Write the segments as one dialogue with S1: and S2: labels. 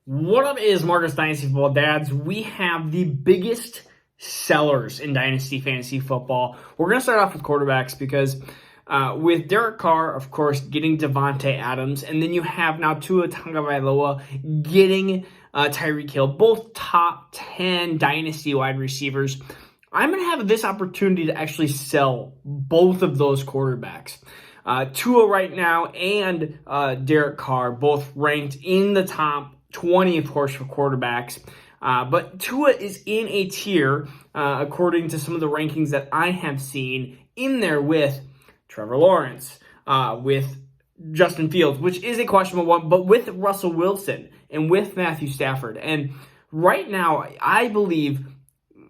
S1: What up is Marcus Dynasty Football Dads. We have the biggest sellers in Dynasty Fantasy Football. We're going to start off with quarterbacks because with Derek Carr, of course, getting Devontae Adams, and then you have now Tua Tagovailoa getting Tyreek Hill, both top 10 Dynasty wide receivers. I'm going to have this opportunity to actually sell both of those quarterbacks. Tua right now and Derek Carr both ranked in the top 20, of course, for quarterbacks. But Tua is in a tier, according to some of the rankings that I have seen, in there with Trevor Lawrence, with Justin Fields, which is a questionable one, but with Russell Wilson and with Matthew Stafford. And right now, I believe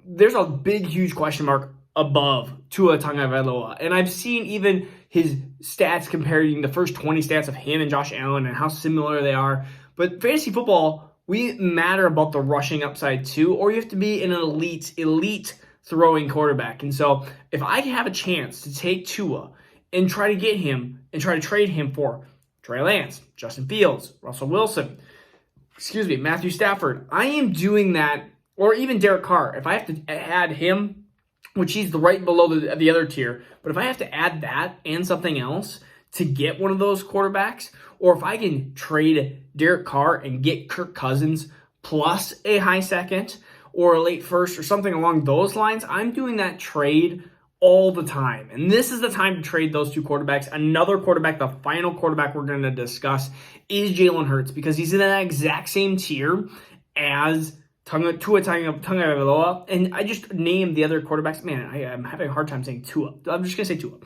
S1: there's a big, huge question mark above Tua Tagovailoa. And I've seen even his stats comparing the first 20 stats of him and Josh Allen and how similar they are. But fantasy football, we matter about the rushing upside too, or you have to be an elite throwing quarterback. And so if I have a chance to take Tua and try to get him and try to trade him for Trey Lance, Justin Fields, Russell Wilson, Matthew Stafford, I am doing that, or even Derek Carr. If I have to add him, which he's right below the other tier, but if I have to add that and something else to get one of those quarterbacks, or if I can trade Derek Carr and get Kirk Cousins plus a high second or a late first or something along those lines, I'm doing that trade all the time. And this is the time to trade those two quarterbacks. Another quarterback, the final quarterback we're going to discuss, is Jalen Hurts, because he's in that exact same tier as Tua Tagovailoa, and I just named the other quarterbacks. Man, I'm having a hard time saying Tua. I'm just going to say Tua.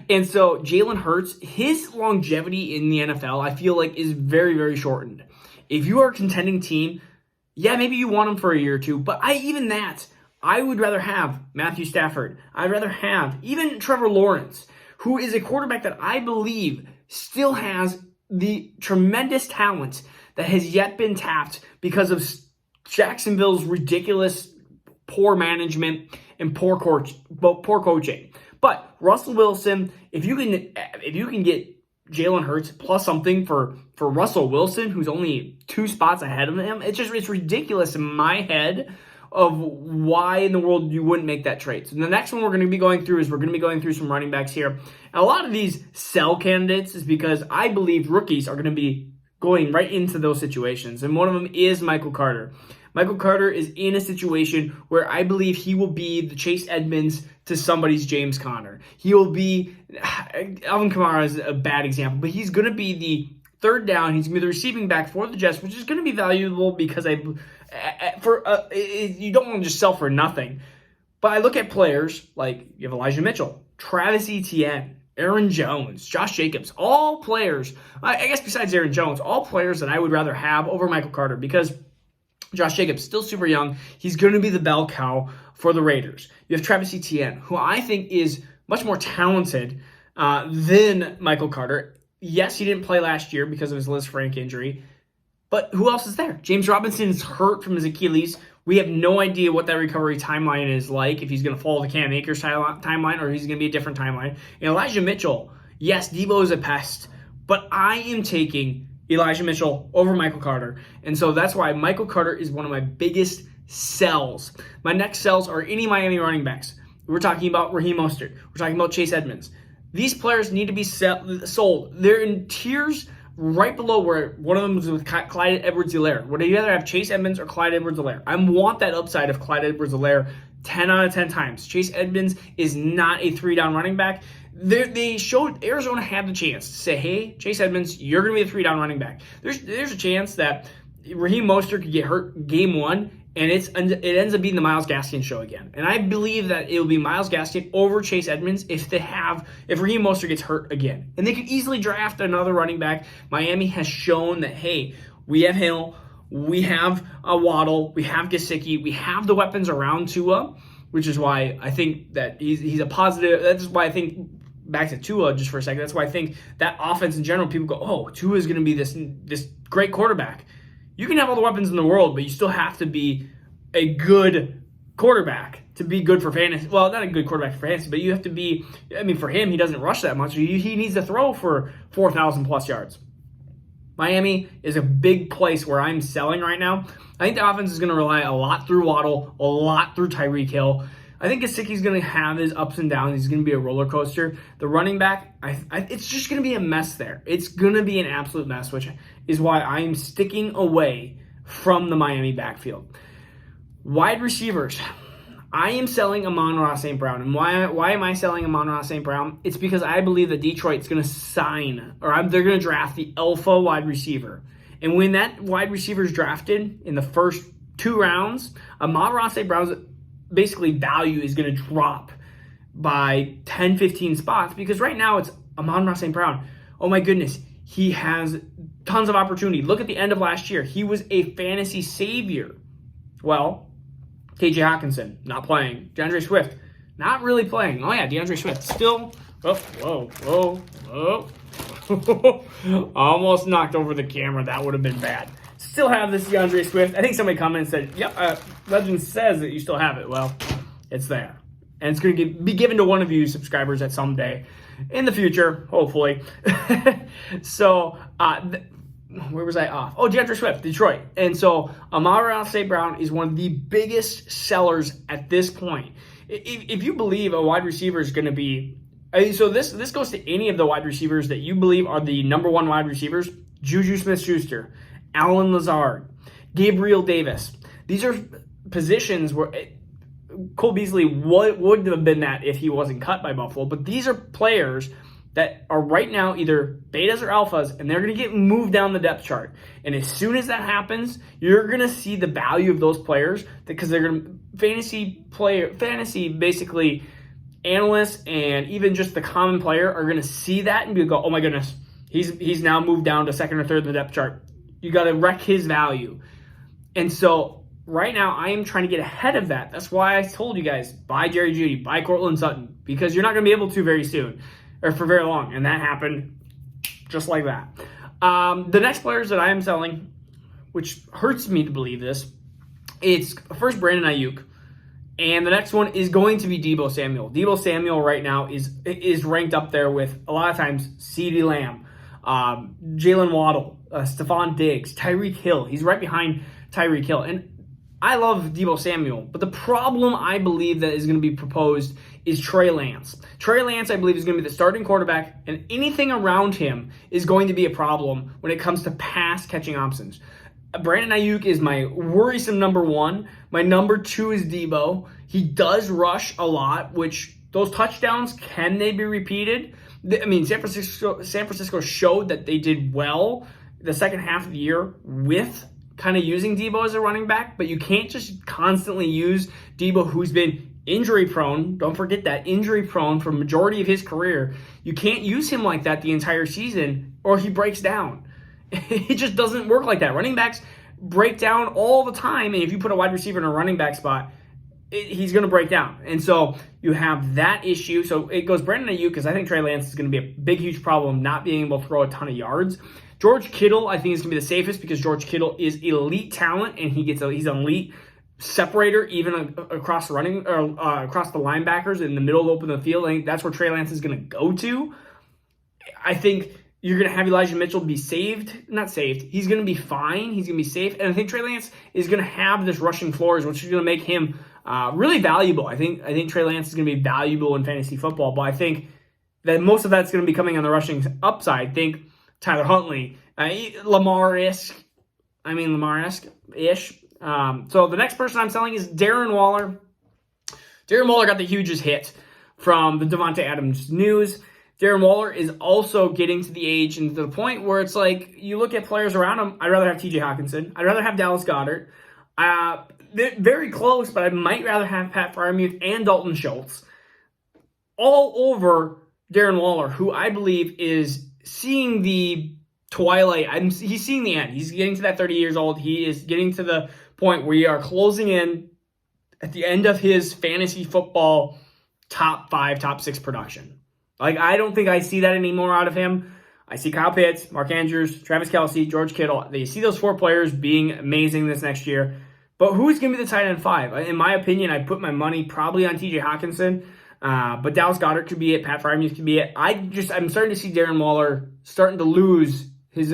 S1: And so Jalen Hurts, his longevity in the NFL, I feel like is very, very shortened. If you are a contending team, yeah, maybe you want him for a year or two, but I would rather have Matthew Stafford. I'd rather have even Trevor Lawrence, who is a quarterback that I believe still has the tremendous talent that has yet been tapped because of Jacksonville's ridiculous poor management and poor coaching. But Russell Wilson, if you can get Jalen Hurts plus something for Russell Wilson, who's only 2 spots ahead of him, it's ridiculous in my head of why in the world you wouldn't make that trade. So the next one we're going to be going through some running backs here. And a lot of these sell candidates is because I believe rookies are going to be going right into those situations. And one of them is Michael Carter. Michael Carter is in a situation where I believe he will be the Chase Edmonds to somebody's James Conner. He will be, Alvin Kamara is a bad example, but he's going to be the third down. He's going to be the receiving back for the Jets, which is going to be valuable because you don't want to just sell for nothing. But I look at players like you have Elijah Mitchell, Travis Etienne, Aaron Jones, Josh Jacobs, all players, I guess besides Aaron Jones, all players that I would rather have over Michael Carter, because Josh Jacobs, still super young. He's going to be the bell cow for the Raiders. You have Travis Etienne, who I think is much more talented than Michael Carter. Yes, he didn't play last year because of his Liz Frank injury, but who else is there? James Robinson is hurt from his Achilles. We have no idea what that recovery timeline is like, if he's going to follow the Cam Akers timeline or he's going to be a different timeline. And Elijah Mitchell, yes, Debo is a pest, but I am taking Elijah Mitchell over Michael Carter. And so that's why Michael Carter is one of my biggest sells. My next sells are any Miami running backs. We're talking about Raheem Mostert. We're talking about Chase Edmonds. These players need to be sold. They're in tiers right below where one of them is with Clyde Edwards-Helaire. Would you rather have Chase Edmonds or Clyde Edwards-Helaire? I want that upside of Clyde Edwards-Helaire 10 out of 10 times. Chase Edmonds is not a 3-down running back. They showed Arizona had the chance to say, hey, Chase Edmonds, you're going to be a 3-down running back. There's a chance that Raheem Mostert could get hurt game 1, and it ends up being the Myles Gaskin show again. And I believe that it will be Myles Gaskin over Chase Edmonds if Raheem Mostert gets hurt again. And they could easily draft another running back. Miami has shown that, hey, we have Hill, we have Waddle, we have Gesicki, we have the weapons around Tua, which is why I think that he's a positive. That's why I think, back to Tua just for a second, that's why I think that offense in general, people go, oh, Tua is going to be this great quarterback. You can have all the weapons in the world, but you still have to be a good quarterback to be good for fantasy. Well, not a good quarterback for fantasy, but you have to be, I mean, for him, he doesn't rush that much. He needs to throw for 4,000 plus yards. Miami is a big place where I'm selling right now. I think the offense is going to rely a lot through Waddle, a lot through Tyreek Hill. I think Gesicki's going to have his ups and downs. He's going to be a roller coaster. The running back, it's just going to be a mess there. It's going to be an absolute mess, which is why I'm sticking away from the Miami backfield. Wide receivers. I am selling Amon-Ra St. Brown. And why am I selling Amon-Ra St. Brown? It's because I believe that Detroit's going to they're going to draft the alpha wide receiver. And when that wide receiver is drafted in the first 2 rounds, Amon-Ra St. Brown's basically value is going to drop by 10, 15 spots because right now it's Amon-Ra St. Brown. Oh my goodness, he has tons of opportunity. Look at the end of last year. He was a fantasy savior. Well, T.J. Hawkinson, not playing. Deandre Swift, not really playing. Oh yeah, Deandre Swift still. Whoa. Almost knocked over the camera. That would have been bad. Still have this Deandre Swift. I think somebody commented and said, yep, Legend says that you still have it. Well, it's there. And it's going to be given to one of you subscribers at some day in the future, hopefully. So, where was I off? Oh, Deandre Swift, Detroit. And so, Amon-Ra St. Brown is one of the biggest sellers at this point. If you believe a wide receiver is going to be... So this goes to any of the wide receivers that you believe are the number 1 wide receivers. Juju Smith-Schuster, Allen Lazard, Gabriel Davis. These are positions where Cole Beasley would have been that if he wasn't cut by Buffalo. But these are players that are right now either betas or alphas, and they're going to get moved down the depth chart. And as soon as that happens, you're going to see the value of those players because they're going to fantasy basically analysts and even just the common player are going to see that and go, oh my goodness, he's now moved down to second or third in the depth chart. You got to wreck his value. And so right now I am trying to get ahead of that. That's why I told you guys, buy Jerry Jeudy, buy Cortland Sutton, because you're not going to be able to very soon or for very long. And that happened just like that. The next players that I am selling, which hurts me to believe this, it's first Brandon Ayuk. And the next one is going to be Debo Samuel. Debo Samuel right now is ranked up there with, a lot of times, CeeDee Lamb, Jalen Waddle, Stephon Diggs, Tyreek Hill. He's right behind Tyreek Hill. And I love Debo Samuel, but the problem I believe that is going to be proposed is Trey Lance. Trey Lance, I believe, is going to be the starting quarterback, and anything around him is going to be a problem when it comes to pass-catching options. Brandon Ayuk is my worrisome number 1. My number 2 is Debo. He does rush a lot, which those touchdowns, can they be repeated? I mean, San Francisco showed that they did well the second half of the year with kind of using Debo as a running back, but you can't just constantly use Debo, who's been injury prone. Don't forget that, injury prone for the majority of his career. You can't use him like that the entire season or he breaks down. It just doesn't work like that. Running backs break down all the time, and if you put a wide receiver in a running back spot, he's going to break down. And so you have that issue. So it goes Brandon Ayuk because I think Trey Lance is going to be a big, huge problem not being able to throw a ton of yards. George Kittle, I think, is going to be the safest because George Kittle is elite talent, and he's an elite separator even across running or across the linebackers in the middle of open the field. I think that's where Trey Lance is going to go to. I think you're going to have Elijah Mitchell be not saved. He's going to be fine. He's going to be safe. And I think Trey Lance is going to have this rushing floors, which is going to make him really valuable. I think Trey Lance is going to be valuable in fantasy football, but I think that most of that's going to be coming on the rushing upside. Think Tyler Huntley, Lamar-esque-ish. So the next person I'm selling is Darren Waller. Darren Waller got the hugest hit from the Devontae Adams news. Darren Waller is also getting to the age and to the point where it's like you look at players around him. I'd rather have T.J. Hawkinson. I'd rather have Dallas Goedert. They're very close, but I might rather have Pat Freiermuth and Dalton Schultz all over Darren Waller, who I believe is seeing the twilight. He's seeing the end. He's getting to that 30 years old. He is getting to the point where we are closing in at the end of his fantasy football top 5, top 6 production. Like, I don't think I see that anymore out of him. I see Kyle Pitts, Mark Andrews, Travis Kelce, George Kittle. You see those 4 players being amazing this next year. But who's going to be the tight end 5? In my opinion, I put my money probably on T.J. Hawkinson. But Dallas Goedert could be it. Pat Freiermuth could be it. I'm starting to see Darren Waller starting to lose his...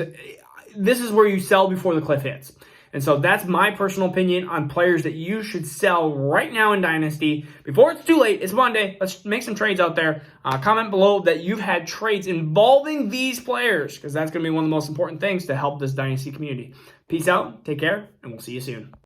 S1: this is where you sell before the cliff hits. And so that's my personal opinion on players that you should sell right now in Dynasty. Before it's too late, it's Monday. Let's make some trades out there. Comment below that you've had trades involving these players, because that's going to be one of the most important things to help this Dynasty community. Peace out, take care, and we'll see you soon.